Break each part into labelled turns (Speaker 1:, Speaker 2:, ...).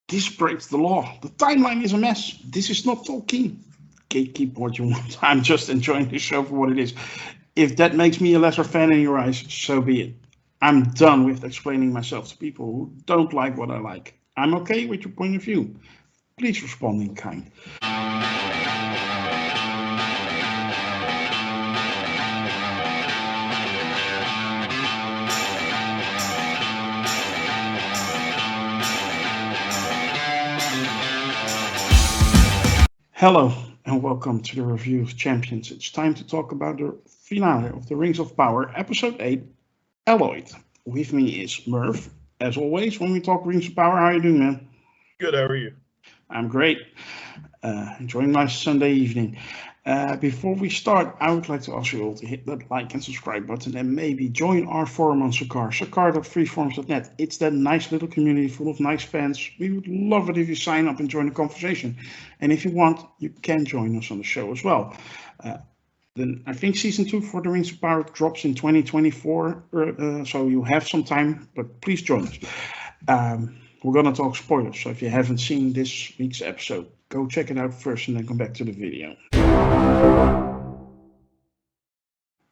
Speaker 1: This breaks the law. The timeline is a mess. This is not Tolkien. Gatekeep what you want. I'm just enjoying the show for what it is. If that makes me a lesser fan in your eyes, so be it. I'm done with explaining myself to people who don't like what I like. I'm okay with your point of view. Please respond in kind. Hello and welcome to the Review of Champions. It's time to talk about the finale of the Rings of Power, Episode 8, Alloyed. With me is Merv. As always, when we talk Rings of Power, how are you doing, man?
Speaker 2: Good, how are you?
Speaker 1: I'm great. Enjoying my Sunday evening. Before we start, I would like to ask you all to hit that like and subscribe button and maybe join our forum on Sakar, sakar.freeforums.net. It's that nice little community full of nice fans. We would love it if you sign up and join the conversation. And if you want, you can join us on the show as well. Then I think season 2 for the Rings of Power drops in 2024, so you have some time, but please join us. We're going to talk spoilers, so if you haven't seen this week's episode, go check it out first and then come back to the video.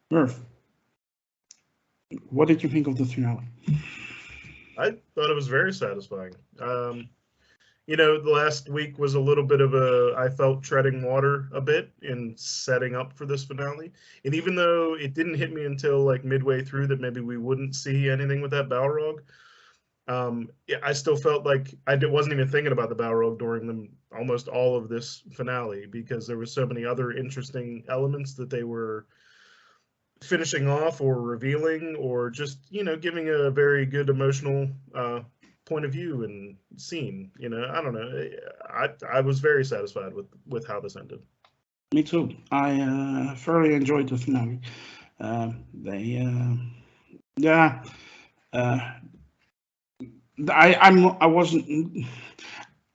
Speaker 1: Merv, what did you think of the finale?
Speaker 2: I thought it was very satisfying. The last week was a little bit of I felt treading water a bit in setting up for this finale. And even though it didn't hit me until like midway through that maybe we wouldn't see anything with that Balrog, I still felt like wasn't even thinking about the Balrog during almost all of this finale because there were so many other interesting elements that they were finishing off or revealing or just giving a very good emotional point of view and scene. I don't know. I was very satisfied with how this ended.
Speaker 1: Me too. I thoroughly enjoyed the finale.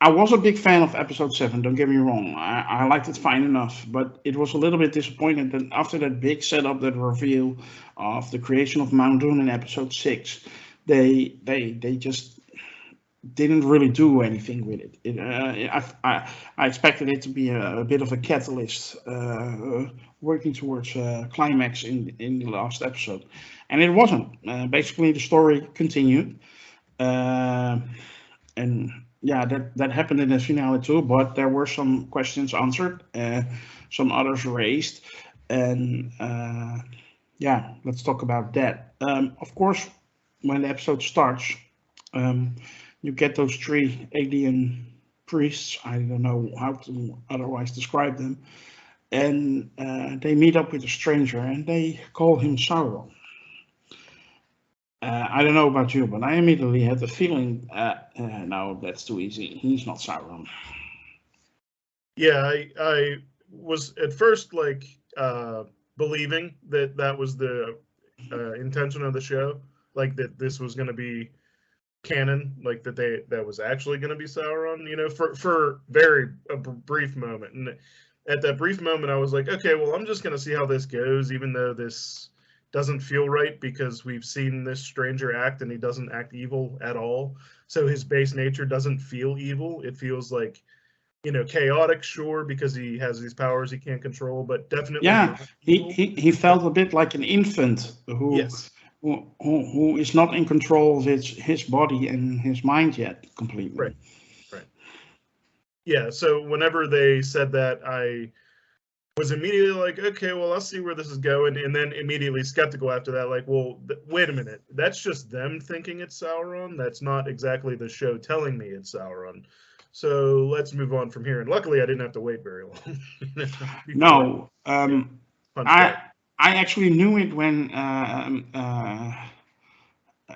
Speaker 1: I was a big fan of episode 7, don't get me wrong. I liked it fine enough, but it was a little bit disappointing that after that big setup, that reveal of the creation of Mount Doom in episode 6, they just didn't really do anything with it. I expected it to be a bit of a catalyst working towards climax in the last episode, and it wasn't. Basically, the story continued. And yeah, that happened in the finale too, but there were some questions answered, some others raised, and yeah, let's talk about that. Of course, when the episode starts, you get those 3 alien priests. I don't know how to otherwise describe them, and they meet up with a stranger, and they call him Sauron. I don't know about you, but I immediately had the feeling, no, that's too easy. He's not Sauron.
Speaker 2: Yeah, I was at first believing that was the intention of the show, like that this was going to be canon, like that was actually going to be Sauron, for a brief moment. And at that brief moment, I was like, okay, well, I'm just going to see how this goes, even though this doesn't feel right because we've seen this stranger act and he doesn't act evil at all. So his base nature doesn't feel evil. It feels like, chaotic, sure, because he has these powers he can't control, but definitely.
Speaker 1: Yeah, he felt a bit like an infant
Speaker 2: Yes.
Speaker 1: who is not in control of his body and his mind yet completely.
Speaker 2: Right. Yeah, so whenever they said that, I was immediately like, okay, well, I'll see where this is going, and then immediately skeptical after that, like, well, wait a minute, that's just them thinking it's Sauron. That's not exactly the show telling me it's Sauron. So let's move on from here. And luckily, I didn't have to wait very long.
Speaker 1: No, I actually knew it when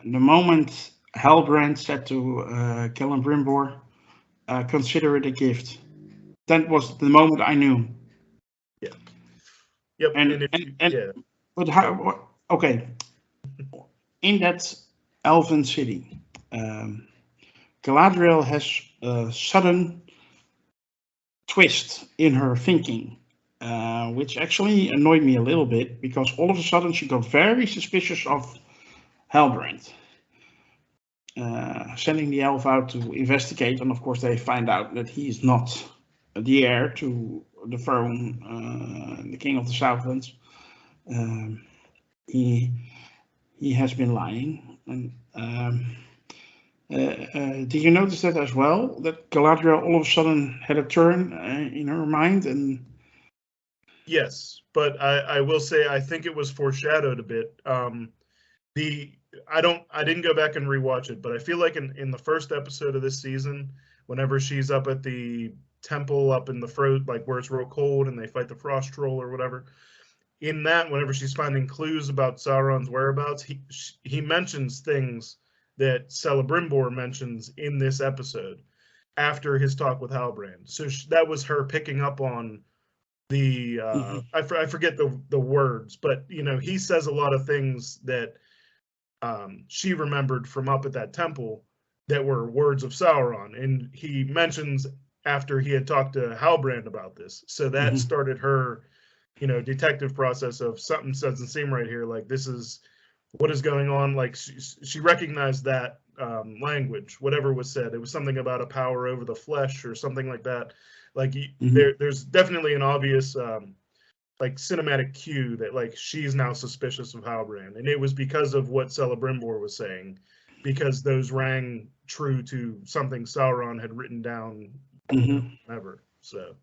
Speaker 1: the moment Halbrand said to Celebrimbor, consider it a gift. That was the moment I knew.
Speaker 2: Yeah. Yep.
Speaker 1: And but how? Okay. In that elven city, Galadriel has a sudden twist in her thinking, which actually annoyed me a little bit because all of a sudden she got very suspicious of Halbrand. sending the elf out to investigate, and of course they find out that he is not the heir to the throne, the king of the Southlands. He has been lying. And did you notice that as well? That Galadriel all of a sudden had a turn in her mind, and
Speaker 2: Yes, but I will say I think it was foreshadowed a bit. I didn't go back and rewatch it, but I feel like in the first episode of this season, whenever she's up at the temple up in the like where it's real cold and they fight the frost troll or whatever, in that whenever she's finding clues about Sauron's whereabouts, he mentions things that Celebrimbor mentions in this episode after his talk with Halbrand. So that was her picking up on the I forget the words, but he says a lot of things that she remembered from up at that temple that were words of Sauron, and he mentions after he had talked to Halbrand about this. So that started her, detective process of something doesn't seem right here. Like this is what is going on. Like she recognized that language, whatever was said. It was something about a power over the flesh or something like that. Like there's definitely an obvious like cinematic cue that like she's now suspicious of Halbrand, and it was because of what Celebrimbor was saying, because those rang true to something Sauron had written down ever. So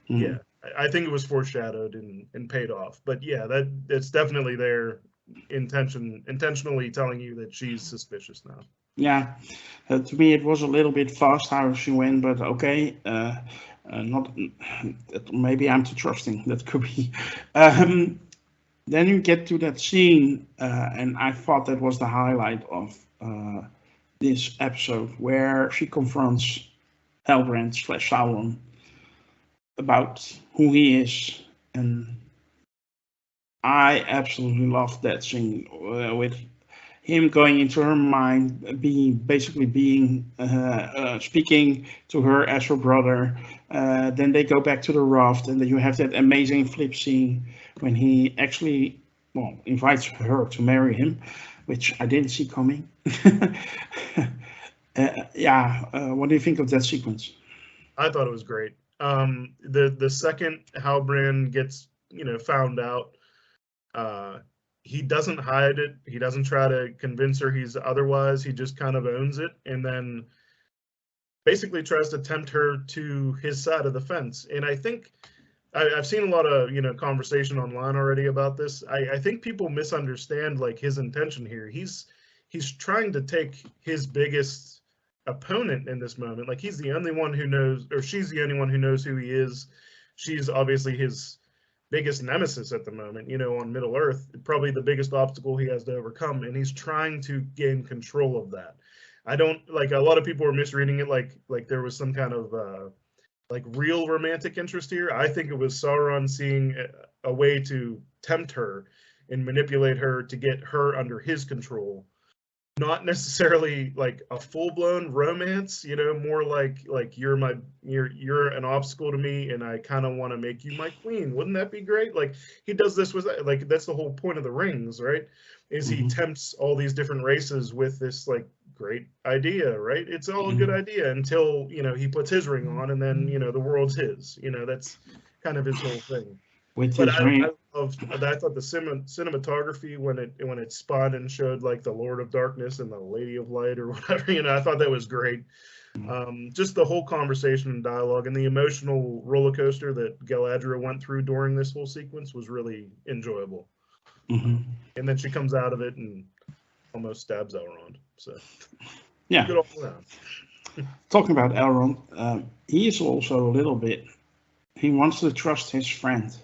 Speaker 2: yeah, I think it was foreshadowed and paid off. But yeah, that's definitely their intentionally telling you that she's suspicious now.
Speaker 1: Yeah, to me it was a little bit fast how she went, but okay. Not maybe I'm too trusting. That could be. Then you get to that scene, and I thought that was the highlight of this episode, where she confronts Halbrand / Sauron about who he is, and I absolutely loved that scene with him going into her mind, basically speaking to her as her brother. Then they go back to the raft, and then you have that amazing flip scene when he actually, invites her to marry him, which I didn't see coming. What do you think of that sequence?
Speaker 2: I thought it was great. The second Halbrand gets found out, he doesn't hide it. He doesn't try to convince her he's otherwise. He just kind of owns it, and then basically tries to tempt her to his side of the fence. And I think I've seen a lot of conversation online already about this. I think people misunderstand like his intention here. He's trying to take his biggest opponent in this moment. Like he's the only one who knows, or she's the only one who knows who he is. She's obviously his biggest nemesis at the moment, on Middle Earth, probably the biggest obstacle he has to overcome, and he's trying to gain control of that. I don't like a lot of people are misreading it like there was some kind of like real romantic interest here. I think it was Sauron seeing a way to tempt her and manipulate her to get her under his control. Not necessarily like a full-blown romance, more like you're an obstacle to me, and I kind of want to make you my queen. Wouldn't that be great? Like he does this with like that's the whole point of the rings, right? Is he tempts all these different races with this like great idea, right? It's all a good idea until he puts his ring on, and then the world's his. That's kind of his whole thing. But I thought the cinematography when it spun and showed like the Lord of Darkness and the Lady of Light or whatever, I thought that was great. Just the whole conversation and dialogue and the emotional roller coaster that Galadriel went through during this whole sequence was really enjoyable. And then she comes out of it and almost stabs Elrond. So
Speaker 1: yeah,
Speaker 2: good all around.
Speaker 1: Talking about Elrond, he is also a little bit. He wants to trust his friend.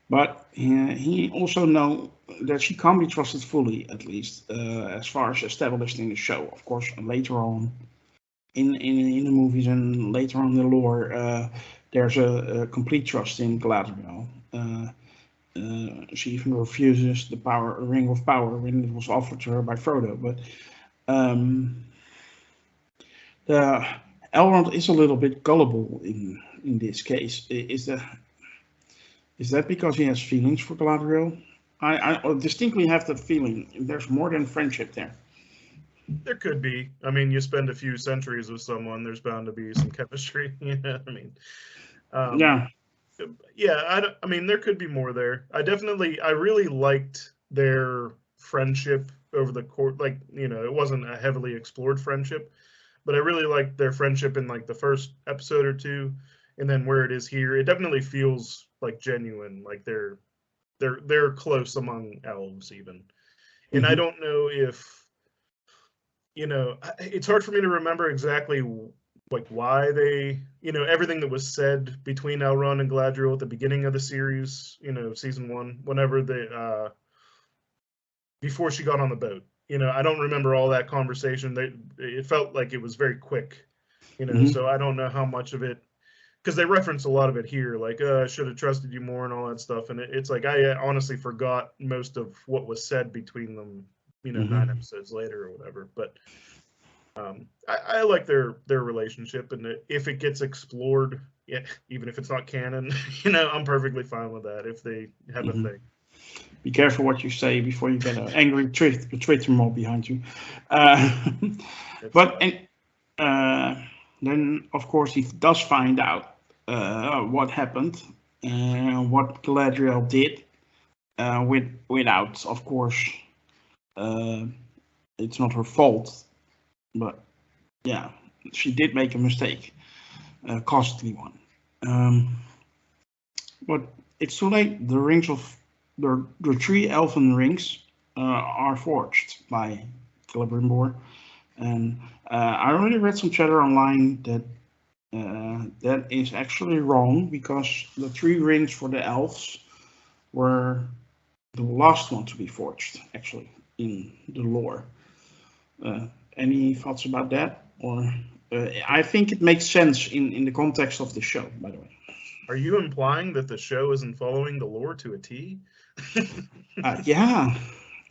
Speaker 1: But he also knows that she can't be trusted fully, at least as far as established in the show. Of course, later on in the movies and later on in the lore, there's a complete trust in Galadriel. She even refuses the ring of power when it was offered to her by Frodo. But Elrond is a little bit gullible in this case. Is that because he has feelings for Galadriel? I distinctly have the feeling there's more than friendship there.
Speaker 2: There could be. I mean, you spend a few centuries with someone, there's bound to be some chemistry. You know what I mean? Um,
Speaker 1: Yeah.
Speaker 2: yeah, I mean, there could be more there. I really liked their friendship over the course. Like, you know, it wasn't a heavily explored friendship, but I really liked their friendship in like the first episode or two, and then where it is here, it definitely feels like genuine. Like they're close among elves even. And I
Speaker 1: Hmm.
Speaker 2: don't know if, you know, it's hard for me to remember exactly like why they, you know, everything that was said between Elrond and Galadriel at the beginning of the series, you know, season one, whenever they before she got on the boat. You know, I don't remember all that conversation. It felt like it was very quick, you know,
Speaker 1: Hmm.
Speaker 2: so I don't know how much of it, because they reference a lot of it here, like I should have trusted you more and all that stuff, and it's like I honestly forgot most of what was said between them, you know, nine
Speaker 1: Hmm.
Speaker 2: episodes later or whatever. But I like their relationship, and if it gets explored, yeah, even if it's not canon, you know, I'm perfectly fine with that if they have a
Speaker 1: Hmm.
Speaker 2: thing.
Speaker 1: Be careful what you say before you get an angry Twitter mob behind you. Uh,
Speaker 2: It's
Speaker 1: but
Speaker 2: fine.
Speaker 1: and then, of course, he does find out what happened and what Galadriel did. Without, of course, uh, it's not her fault, but yeah, she did make a mistake, a costly one. Um, but it's too late. The rings of the three elven rings are forged by Celebrimbor, and I already read some chatter online that that is actually wrong because the three rings for the elves were the last one to be forged, actually, in the lore. Uh, any thoughts about that? Or I think it makes sense in the context of the show, by the way.
Speaker 2: Are you implying that the show isn't following the lore to a T?
Speaker 1: Yeah,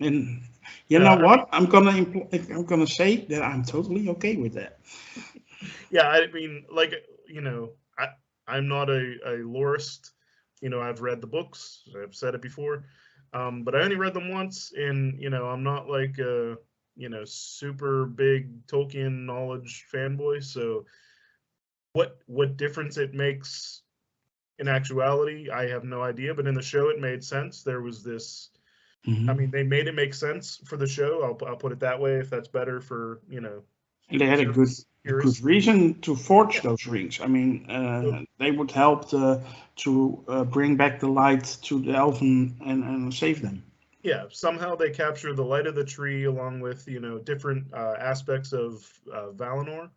Speaker 1: and you know
Speaker 2: I
Speaker 1: what? I'm gonna say that I'm totally okay with that.
Speaker 2: yeah, I mean, like, you know, I'm not a lorist. You know, I've read the books. I've said it before, but I only read them once, and you know, I'm not like a you know super big Tolkien knowledge fanboy. So what difference it makes in actuality, I have no idea. But in the show, it made sense. There was this. I
Speaker 1: Hmm.
Speaker 2: mean, they made it make sense for the show. I'll put it that way. If that's better for you know
Speaker 1: And they had a good
Speaker 2: purists.
Speaker 1: reason to forge
Speaker 2: Yeah.
Speaker 1: those rings. I mean,
Speaker 2: So
Speaker 1: they would help to bring back the light to the elven and save them.
Speaker 2: yeah, somehow they capture the light of the tree along with you know different aspects of Valinor,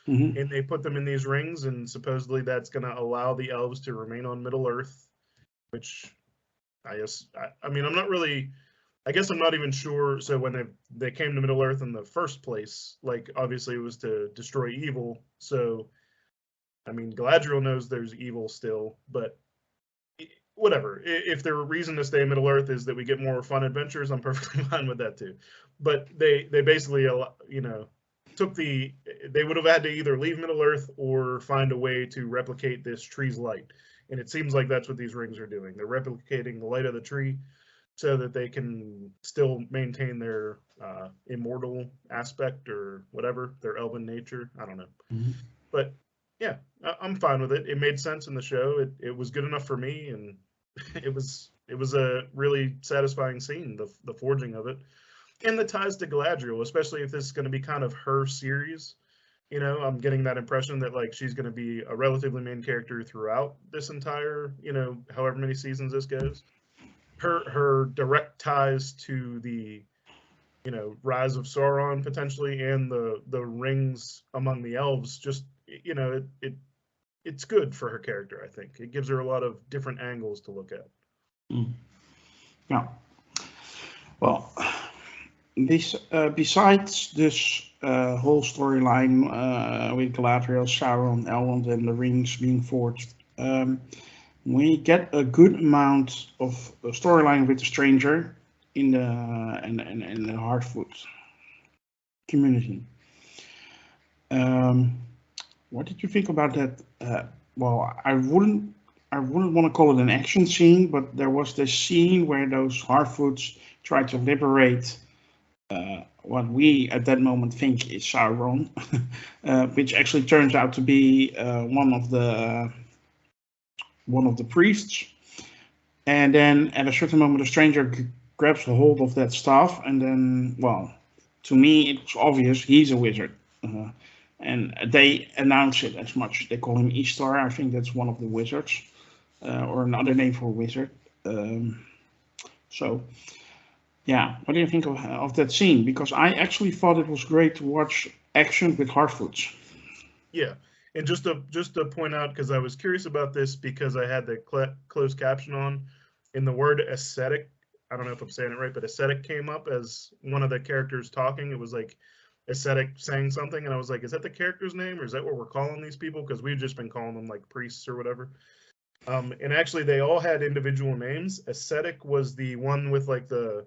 Speaker 1: Hmm.
Speaker 2: and they put them in these rings, and supposedly that's going to allow the elves to remain on Middle Earth. Which I guess I mean I'm not really. I guess I'm not even sure. So when they came to Middle Earth in the first place, like obviously it was to destroy evil. So I mean Galadriel knows there's evil still, but whatever. If their reason to stay in Middle Earth is that we get more fun adventures, I'm perfectly fine with that too. But they basically you know took they would have had to either leave Middle Earth or find a way to replicate this tree's light. And it seems like that's what these rings are doing. They're replicating the light of the tree so that they can still maintain their immortal aspect or whatever, their elven nature. I don't know.
Speaker 1: Hmm.
Speaker 2: But yeah, I'm fine with it. It made sense in the show. It was good enough for me, and it was a really satisfying scene, the forging of it, and the ties to Galadriel, especially if this is going to be kind of her series. You know, I'm getting that impression that like she's going to be a relatively main character throughout this entire, you know, however many seasons this goes. Her direct ties to the you know rise of Sauron potentially and the rings among the elves just you know it's good for her character. I think it gives her a lot of different angles to look at.
Speaker 1: Mm. Yeah. Well, besides this whole storyline with Galadriel, Sauron, Elrond, and the rings being forged, we get a good amount of storyline with the stranger in the Hardfoot community. Um, what did you think about that? Well, I wouldn't want to call it an action scene, but there was this scene where those Harfoots tried to liberate what we at that moment think is Sauron, which actually turns out to be one of the priests. And then at a certain moment, the stranger grabs a hold of that staff, and then, well, to me, it's obvious he's a wizard. Uh, and they announce it as much. They call him Ishtar. I think that's one of the wizards, or another name for wizard. So, yeah, what do you think of that scene? Because I actually thought it was great to watch action with Harfoots.
Speaker 2: Yeah, and just to point out, because I was curious about this because I had the closed caption on, in the word ascetic. I don't know if I'm saying it right, but ascetic came up as one of the characters talking. It was like ascetic saying something, and I was like, is that the character's name, or is that what we're calling these people? Because we've just been calling them like priests or whatever. And actually, they all had individual names. Ascetic was the one with like the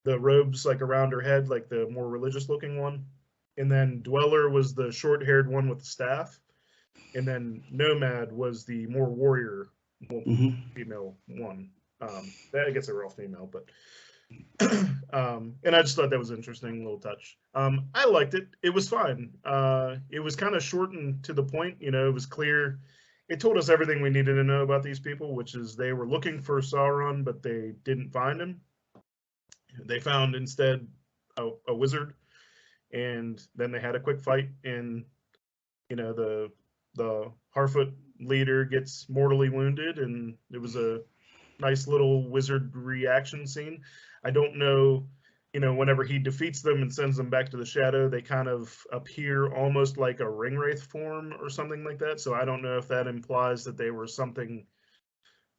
Speaker 2: robes like around her head, like the more religious looking one. And then Dweller was the short haired one with the staff. And then Nomad was the more warrior female one. I guess they were all female, but and I just thought that was interesting little touch. I liked it. It was fine. It was kind of short and to the point. You know, it was clear. It told us everything we needed to know about these people, which is they were looking for Sauron, but they didn't find him. They found instead a wizard, and then they had a quick fight, and you know the Harfoot leader gets mortally wounded, and it was a nice little wizard reaction scene. I don't know, you know, whenever he defeats them and sends them back to the shadow, they kind of appear almost like a ringwraith form or something like that. So I don't know if that implies that they were something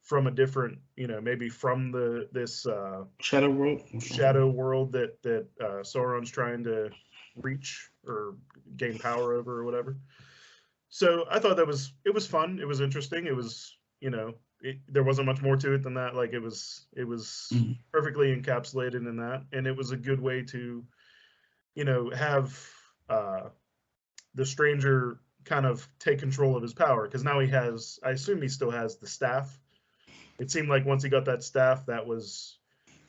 Speaker 2: from a different, you know, maybe from this shadow world that Sauron's trying to reach or gain power over or whatever. So I thought it was fun. It was interesting. It was, you know, there wasn't much more to it than that. Like it was perfectly encapsulated in that, and it was a good way to, you know, have the stranger kind of take control of his power, because now he has. I assume he still has the staff. It seemed like once he got that staff, that was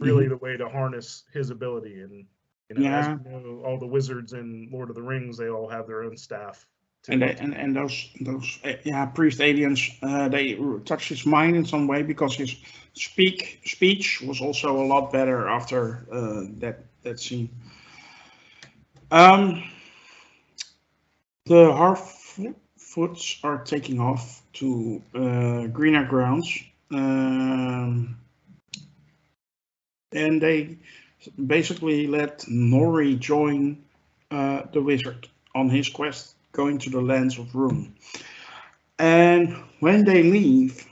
Speaker 2: really the way to harness his ability. And you know, as we know, all the wizards in Lord of the Rings, they all have their own staff.
Speaker 1: And those priest aliens, they touched his mind in some way, because his speech was also a lot better after that scene. The Harfoots are taking off to greener grounds, and they basically let Nori join the wizard on his quest going to the lands of Rune. And when they leave,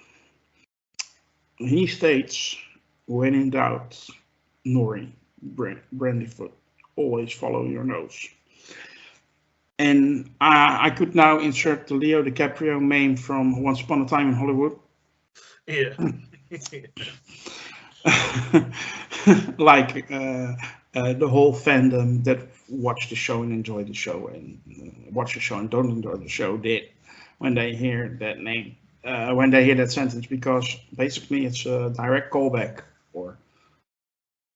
Speaker 1: he states, when in doubt, Nori, Brandyfoot, always follow your nose. And I could now insert the Leo DiCaprio meme from Once Upon a Time in Hollywood.
Speaker 2: Yeah.
Speaker 1: Like the whole fandom that watch the show and enjoy the show, and watch the show and don't enjoy the show did when they hear that name, when they hear that sentence, because basically it's a direct callback, or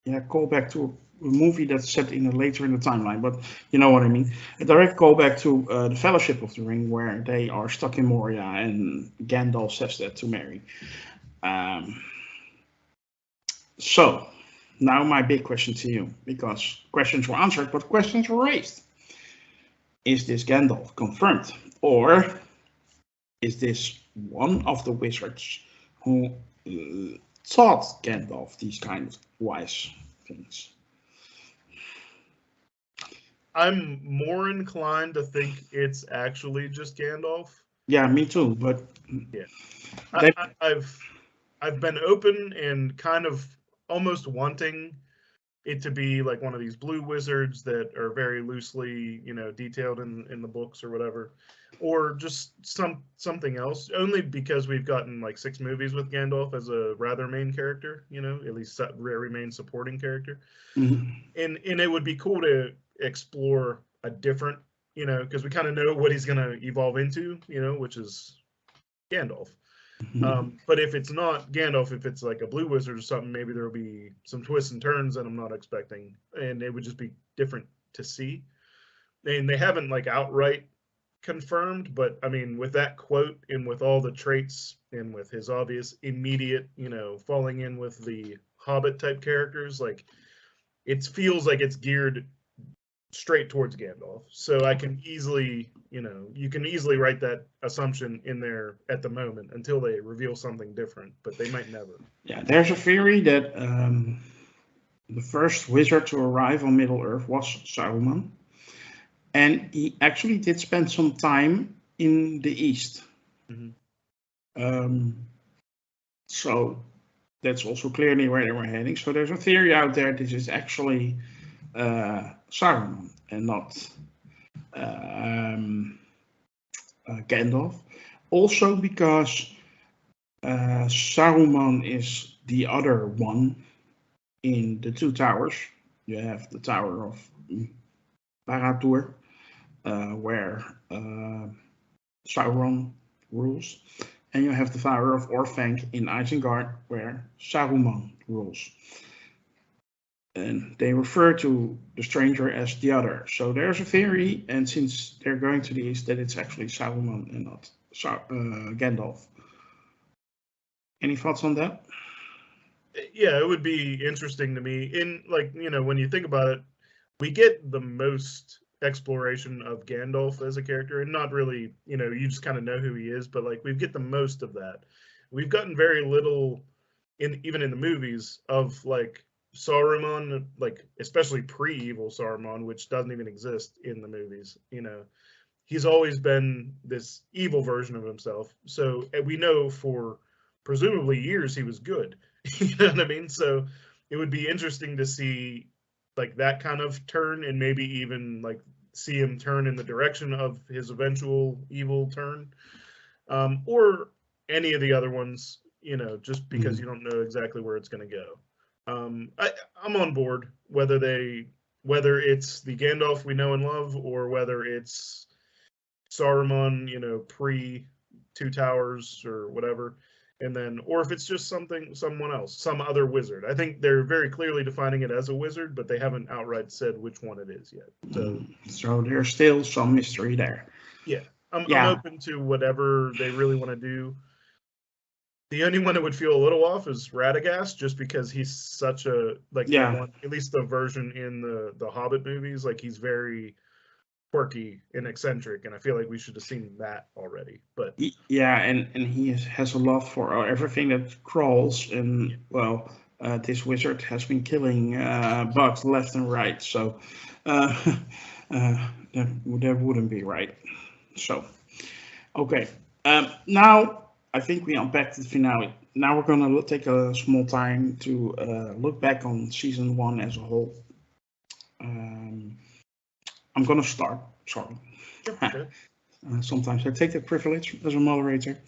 Speaker 1: callback to a movie that's set later in the timeline, but you know what I mean. A direct callback to the Fellowship of the Ring, where they are stuck in Moria, and Gandalf says that to Merry. So, now my big question to you, because questions were answered, but questions were raised. Is this Gandalf confirmed? Or is this one of the wizards who taught Gandalf these kind of wise things?
Speaker 2: I'm more inclined to think it's actually just Gandalf.
Speaker 1: Yeah, me too, but
Speaker 2: yeah. I've been open and kind of almost wanting it to be like one of these blue wizards that are very loosely, you know, detailed in the books or whatever, or just something else, only because we've gotten like 6 movies with Gandalf as a rather main character, you know, at least very main supporting character. And it would be cool to explore a different, you know, because we kind of know what he's going to evolve into, you know, which is Gandalf. But if it's not Gandalf, if it's like a blue wizard or something, maybe there'll be some twists and turns that I'm not expecting, and it would just be different to see. And they haven't like outright confirmed, but I mean, with that quote and with all the traits and with his obvious immediate, falling in with the Hobbit type characters, like it feels like it's geared straight towards Gandalf. So I can easily, you can easily write that assumption in there at the moment until they reveal something different, but they might never.
Speaker 1: Yeah, there's a theory that the first wizard to arrive on Middle Earth was Saruman. And he actually did spend some time in the East.
Speaker 2: Mm-hmm.
Speaker 1: So that's also clearly where they were heading. So there's a theory out there this is actually Saruman and not Gandalf. Also because Saruman is the other one in the two towers. You have the Tower of Barad-dûr, where Sauron rules, and you have the Tower of Orthanc in Isengard, where Saruman rules. And they refer to the stranger as the other. So there's a theory, and since they're going to the east, that it's actually Saruman and not Gandalf. Any thoughts on that?
Speaker 2: Yeah, it would be interesting to me. In like, when you think about it, we get the most exploration of Gandalf as a character, and not really, you just kind of know who he is, but like we get the most of that. We've gotten very little even in the movies of like Saruman, like especially pre-evil Saruman, which doesn't even exist in the movies. He's always been this evil version of himself. So we know for presumably years he was good. You know what I mean? So it would be interesting to see like that kind of turn, and maybe even like see him turn in the direction of his eventual evil turn, or any of the other ones, just because you don't know exactly where it's going to go. I'm on board whether it's the Gandalf we know and love, or whether it's Saruman, pre Two Towers or whatever. And then, or if it's just someone else, some other wizard. I think they're very clearly defining it as a wizard, but they haven't outright said which one it is yet.
Speaker 1: So there's still some mystery there.
Speaker 2: Yeah, I'm open to whatever they really want to do. The only one that would feel a little off is Radagast, just because he's such a at least the version in the Hobbit movies, like he's very quirky and eccentric, and I feel like we should have seen that already. But
Speaker 1: and he has a love for everything that crawls, and this wizard has been killing bugs left and right, so that wouldn't be right. So okay, now I think we unpacked the finale. Now we're gonna take a small time to look back on season 1 as a whole. I'm going to start. Sorry.
Speaker 2: Okay.
Speaker 1: Sometimes I take that privilege as a moderator.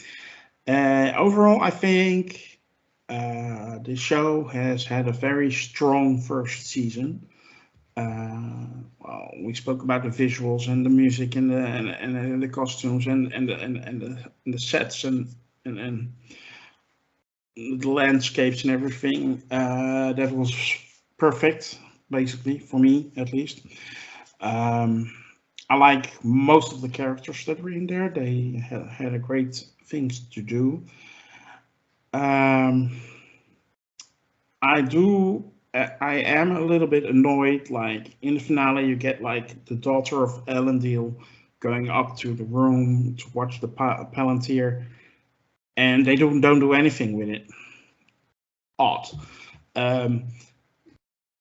Speaker 1: Overall, I think the show has had a very strong first season. We spoke about the visuals and the music and the costumes and the sets and the landscapes and everything. That was perfect, basically, for me at least. I like most of the characters that were in there. They had a great things to do. I am a little bit annoyed. Like in the finale, you get like the daughter of Elendil going up to the room to watch the Palantir, and they don't do anything with it. Odd.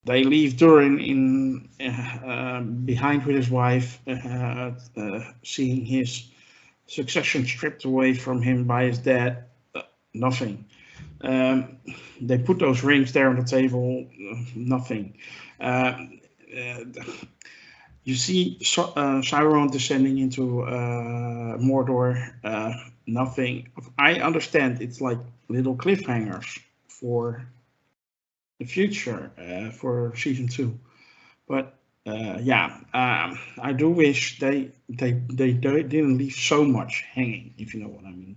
Speaker 1: They leave Durin behind with his wife, seeing his succession stripped away from him by his dad. Nothing. They put those rings there on the table. Nothing. You see Sauron descending into Mordor. Nothing. I understand it's like little cliffhangers for the future for season 2, but I do wish they didn't leave so much hanging, if you know what I mean.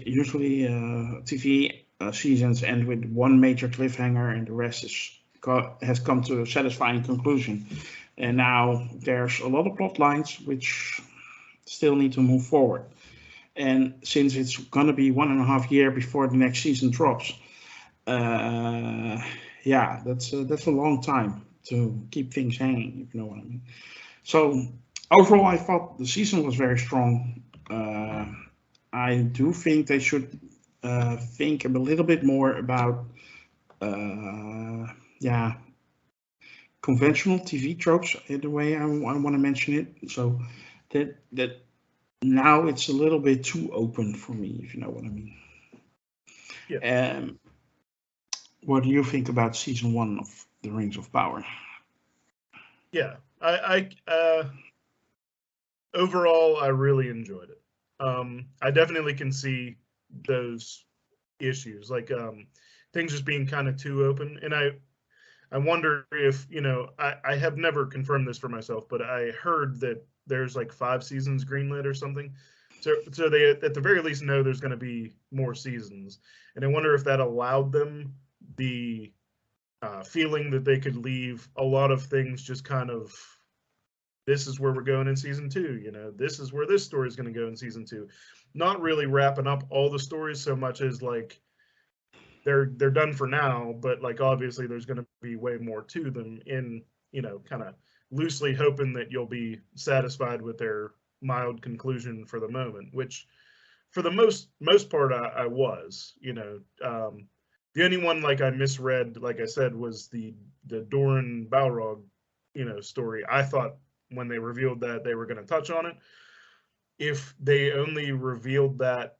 Speaker 1: Usually TV seasons end with one major cliffhanger and the rest is has come to a satisfying conclusion, and now there's a lot of plot lines which still need to move forward. And since it's gonna be 1.5 years before the next season drops, uh, yeah, that's a long time to keep things hanging, if you know what I mean. So overall, I thought the season was very strong. I do think they should think a little bit more about, yeah, conventional TV tropes in the way I want to mention it. So that now it's a little bit too open for me, if you know what I mean.
Speaker 2: Yeah.
Speaker 1: What do you think about season 1 of The Rings of Power?
Speaker 2: Yeah, overall, I really enjoyed it. I definitely can see those issues, like things just being kind of too open. And I wonder if, I have never confirmed this for myself, but I heard that there's like 5 seasons greenlit or something. So they at the very least know there's going to be more seasons, and I wonder if that allowed them the feeling that they could leave a lot of things just kind of, this is where we're going in season 2. This is where this story is going to go in season 2. Not really wrapping up all the stories so much as like they're done for now, but like obviously there's going to be way more to them, in kind of loosely hoping that you'll be satisfied with their mild conclusion for the moment, which for the most part I was. The only one like I misread, like I said, was the Doran Balrog story. I thought when they revealed that they were going to touch on it. If they only revealed that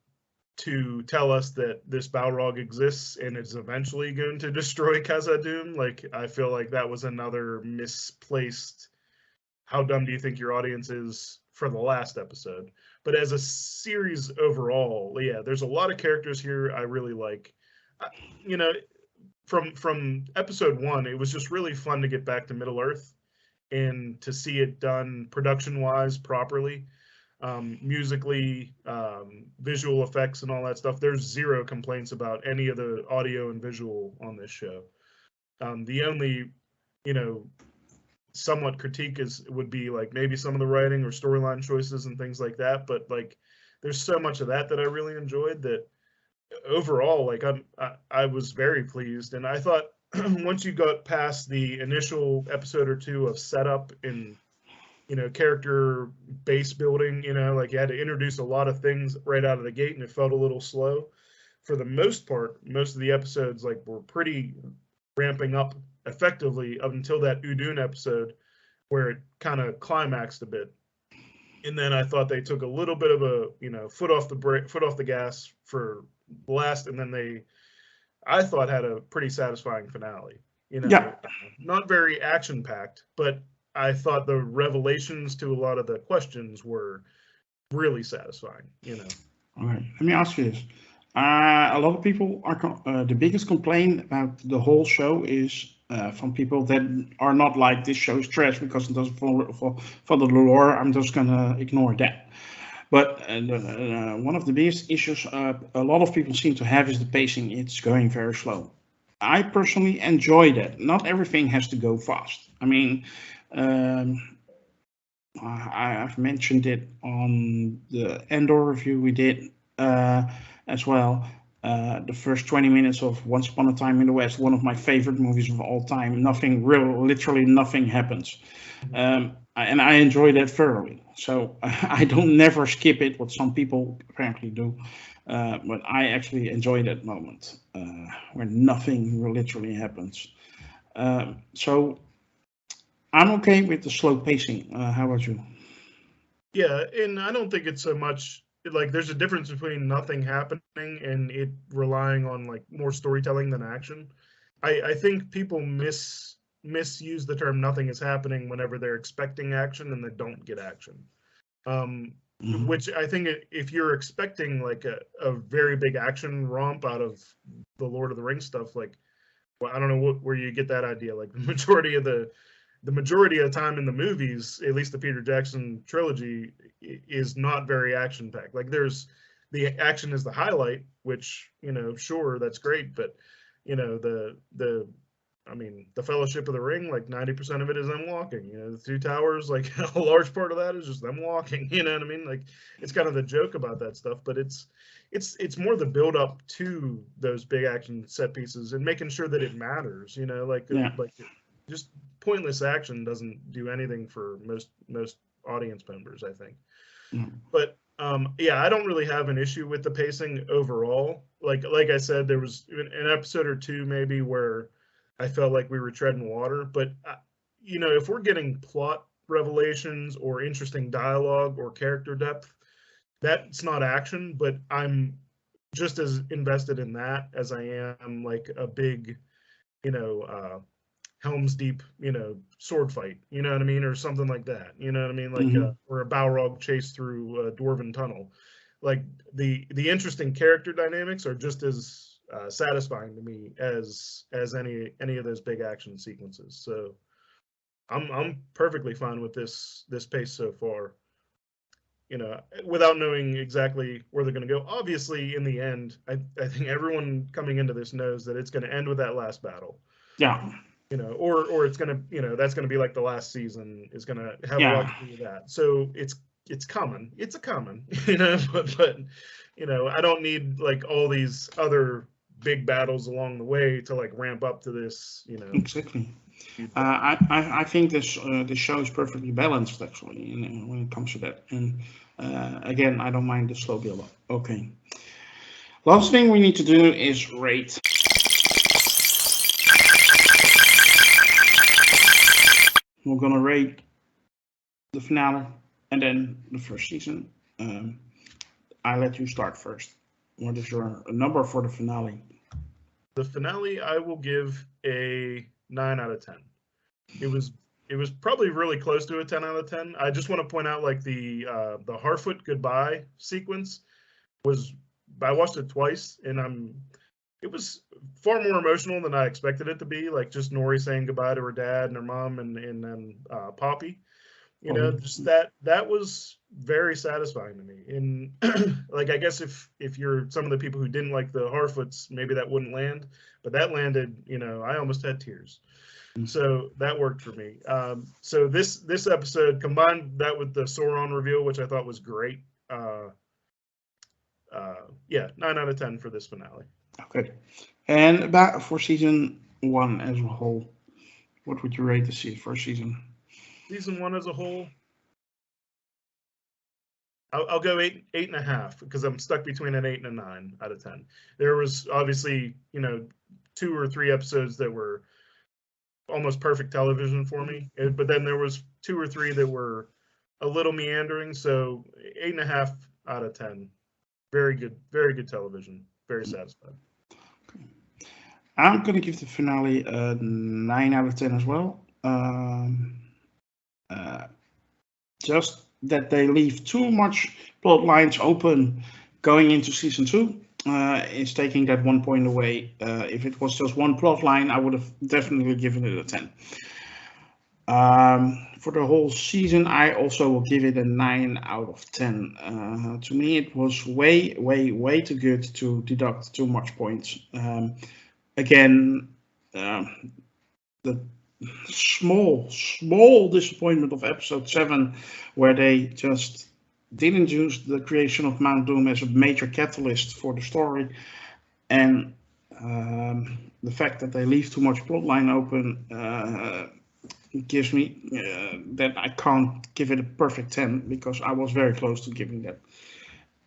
Speaker 2: to tell us that this Balrog exists and is eventually going to destroy Khazad-dûm, like I feel like that was another misplaced, how dumb do you think your audience is, for the last episode. But as a series overall, yeah, there's a lot of characters here I really like. You know, from episode 1, it was just really fun to get back to Middle Earth and to see it done production wise properly, musically, visual effects and all that stuff. There's zero complaints about any of the audio and visual on this show. The only, somewhat critique would be like maybe some of the writing or storyline choices and things like that. But like, there's so much of that I really enjoyed that overall, like I was very pleased. And I thought once you got past the initial episode or 2 of setup and character base building, like you had to introduce a lot of things right out of the gate, and it felt a little slow. For the most part, most of the episodes like were pretty ramping up effectively up until that Udun episode, where it kind of climaxed a bit. And then I thought they took a little bit of a foot off the gas for last, and then I thought had a pretty satisfying finale.
Speaker 1: Yeah.
Speaker 2: Not very action packed, but I thought the revelations to a lot of the questions were really satisfying.
Speaker 1: All right. Let me ask you this. A lot of people are the biggest complaint about the whole show is from people that are not like, this show is trash because it doesn't follow the lore. I'm just gonna ignore that. But one of the biggest issues a lot of people seem to have is the pacing. It's going very slow. I personally enjoy that. Not everything has to go fast. I mean, I've mentioned it on the Endor review we did as well. The first 20 minutes of Once Upon a Time in the West, one of my favorite movies of all time. Literally nothing happens. And I enjoy that thoroughly. So I don't never skip it, what some people apparently do. But I actually enjoy that moment where nothing literally happens. So I'm okay with the slow pacing. How about you?
Speaker 2: Yeah, and I don't think it's so much like there's a difference between nothing happening and it relying on like more storytelling than action. I think people misuse the term nothing is happening whenever they're expecting action and they don't get action. Which I think if you're expecting like a very big action romp out of the Lord of the Rings stuff, like, well, I don't know where you get that idea. Like the majority of the time in the movies, at least the Peter Jackson trilogy, is not very action packed. Like the action is the highlight, which sure, that's great, but the I mean, the Fellowship of the Ring, like 90% of it is them walking. You know, the Two Towers, like a large part of that is just them walking. You know what I mean? Like, it's kind of the joke about that stuff, but it's more the build up to those big action set pieces and making sure that it matters. You know,
Speaker 1: Yeah.
Speaker 2: like just pointless action doesn't do anything for most audience members, I think.
Speaker 1: Yeah.
Speaker 2: But yeah, I don't really have an issue with the pacing overall. Like I said, there was an episode or two maybe where I felt like we were treading water. But you know, if we're getting plot revelations or interesting dialogue or character depth, that's not action. But I'm just as invested in that as I am like a big, you know, Helm's Deep, you know, sword fight, you know what I mean, or something like that, you know what I mean, like
Speaker 1: Mhm.
Speaker 2: or a Balrog chase through a dwarven tunnel. Like the interesting character dynamics are just as satisfying to me as any of those big action sequences. So I'm perfectly fine with this pace so far. You know, without knowing exactly where they're going to go. Obviously, in the end, I think everyone coming into this knows that it's going to end with that last battle.
Speaker 1: Yeah.
Speaker 2: You know, or it's gonna, you know, that's gonna be like the last season is gonna have a lot
Speaker 1: Yeah.
Speaker 2: to do with that. So it's coming. It's a coming, you know, but you know, I don't need like all these other big battles along the way to like ramp up to this, you know,
Speaker 1: Exactly.
Speaker 2: huge battle.
Speaker 1: I think this show is perfectly balanced actually, when it comes to that. And again, I don't mind the slow build up. Okay. Last thing we need to do is rate. We're gonna rate the finale and then the first season. I let you start first. What is your number for the finale?
Speaker 2: The finale I will give a 9 out of 10. It was it was probably really close to a 10 out of 10. I just want to point out like the Harfoot goodbye sequence was, I watched it twice and it was far more emotional than I expected it to be. Like just Nori saying goodbye to her dad and her mom and then Poppy. You know,
Speaker 1: Probably.
Speaker 2: just that was very satisfying to me. And like I guess if you're some of the people who didn't like the Harfoots, maybe that wouldn't land, but that landed. You know, I almost had tears. So that worked for me. So this episode combined that with the Sauron reveal, which I thought was great. Yeah, 9 out of 10 for this finale.
Speaker 1: Okay. And about for season one as a whole, what would you rate the first season?
Speaker 2: Season one as a whole, I'll go 8.5 because I'm stuck between an 8 and a 9 out of 10. There was obviously, you know, 2 or 3 episodes that were almost perfect television for me, but then there was 2 or 3 that were a little meandering. So 8.5 out of 10, very good television, very satisfied.
Speaker 1: I'm gonna give the finale a 9 out of 10 as well. Just that they leave too much plot lines open going into season 2 is taking that 1 point away. If it was just one plot line, I would have definitely given it a 10. For the whole season, I also will give it a 9 out of 10. To me, it was way too good to deduct too much points. Again, the small disappointment of episode 7, where they just didn't use the creation of Mount Doom as a major catalyst for the story, and the fact that they leave too much plotline open gives me that I can't give it a perfect 10 because I was very close to giving that,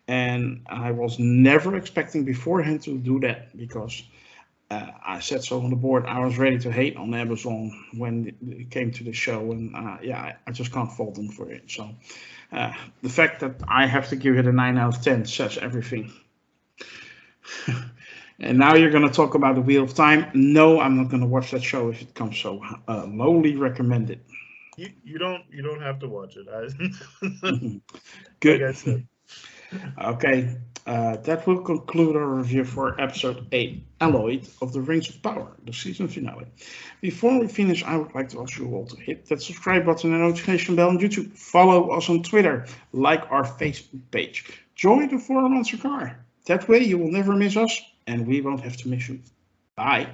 Speaker 1: and I was never expecting beforehand to do that because I said so on the board. I was ready to hate on Amazon when it came to the show, and yeah, I just can't fault them for it. So the fact that I have to give it a 9 out of 10 says everything. And now you're going to talk about the Wheel of Time. No, I'm not going to watch that show if it comes so lowly recommended.
Speaker 2: You don't have to watch it.
Speaker 1: Good.
Speaker 2: Like I said.
Speaker 1: Okay, that will conclude our review for episode 8, Alloyed of the Rings of Power, the season finale. Before we finish, I would like to ask you all to hit that subscribe button and notification bell on YouTube. Follow us on Twitter, like our Facebook page. Join the forum on Sakar. That way you will never miss us, and we won't have to miss you. Bye.